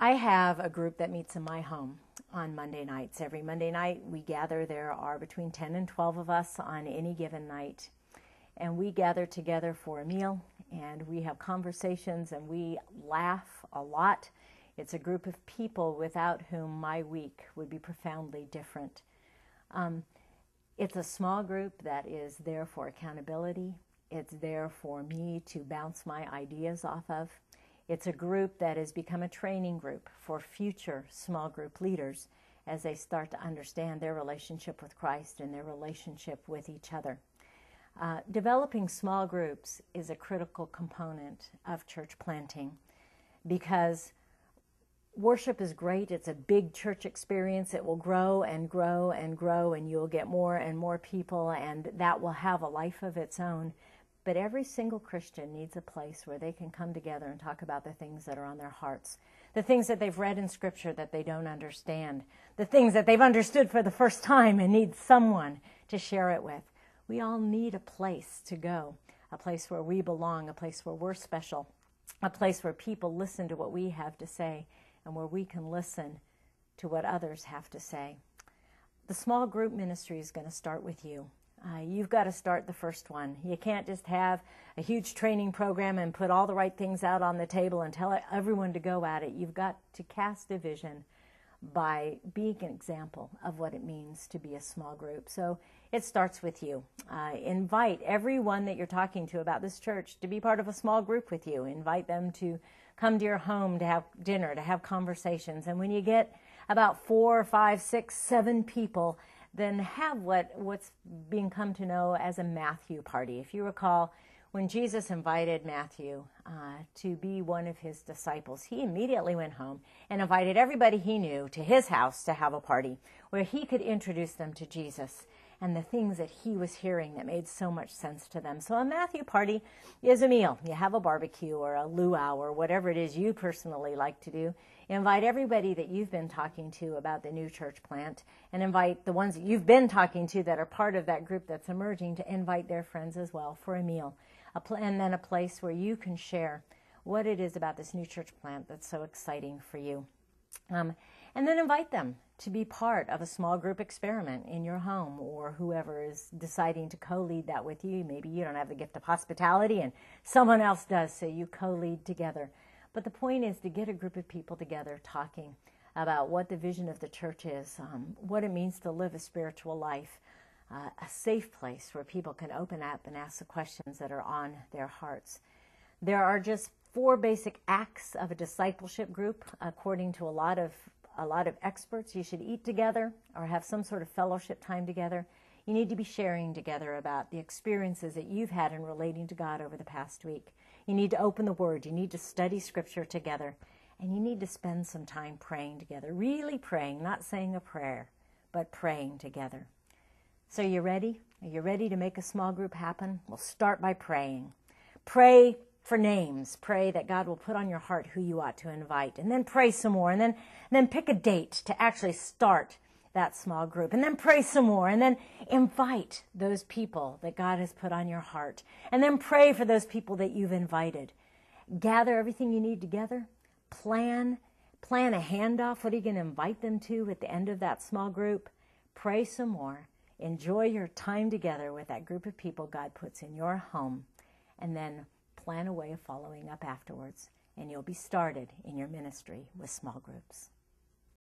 I have a group that meets in my home on Monday nights. Every Monday night we gather. There are between 10 and 12 of us on any given night. And we gather together for a meal, and we have conversations, and we laugh a lot. It's a group of people without whom my week would be profoundly different. It's a small group that is there for accountability. It's there for me to bounce my ideas off of. It's a group that has become a training group for future small group leaders as they start to understand their relationship with Christ and their relationship with each other. Developing small groups is a critical component of church planting because worship is great. It's a big church experience. It will grow and grow and grow, and you'll get more and more people, and that will have a life of its own. But every single Christian needs a place where they can come together and talk about the things that are on their hearts, the things that they've read in Scripture that they don't understand, the things that they've understood for the first time and need someone to share it with. We all need a place to go, a place where we belong, a place where we're special, a place where people listen to what we have to say and where we can listen to what others have to say. The small group ministry is going to start with you. You've got to start the first one. You can't just have a huge training program and put all the right things out on the table and tell everyone to go at it. You've got to cast a vision by being an example of what it means to be a small group. So it starts with you. Invite everyone that you're talking to about this church to be part of a small group with you. Invite them to come to your home to have dinner, to have conversations. And when you get about 4, 5, 6, 7 people, then have what's being come to know as a Matthew party. If you recall, when Jesus invited Matthew to be one of his disciples, he immediately went home and invited everybody he knew to his house to have a party where he could introduce them to Jesus and the things that he was hearing that made so much sense to them. So a Matthew party is a meal. You have a barbecue or a luau or whatever it is you personally like to do. Invite everybody that you've been talking to about the new church plant, and invite the ones that you've been talking to that are part of that group that's emerging to invite their friends as well for a meal. And then a place where you can share what it is about this new church plant that's so exciting for you. And then invite them to be part of a small group experiment in your home, or whoever is deciding to co-lead that with you. Maybe you don't have the gift of hospitality and someone else does, so you co-lead together. But the point is to get a group of people together talking about what the vision of the church is, what it means to live a spiritual life, a safe place where people can open up and ask the questions that are on their hearts. There are just 4 basic acts of a discipleship group. According to a lot of experts, you should eat together or have some sort of fellowship time together. You need to be sharing together about the experiences that you've had in relating to God over the past week. You need to open the Word. You need to study Scripture together. And you need to spend some time praying together. Really praying, not saying a prayer, but praying together. So you ready? Are you ready to make a small group happen? We'll start by praying. Pray for names. Pray that God will put on your heart who you ought to invite. And then pray some more. And then pick a date to actually start that small group. And then pray some more. And then invite those people that God has put on your heart. And then pray for those people that you've invited. Gather everything you need together. Plan a handoff. What are you going to invite them to at the end of that small group? Pray some more. Enjoy your time together with that group of people God puts in your home. And then plan a way of following up afterwards. And you'll be started in your ministry with small groups.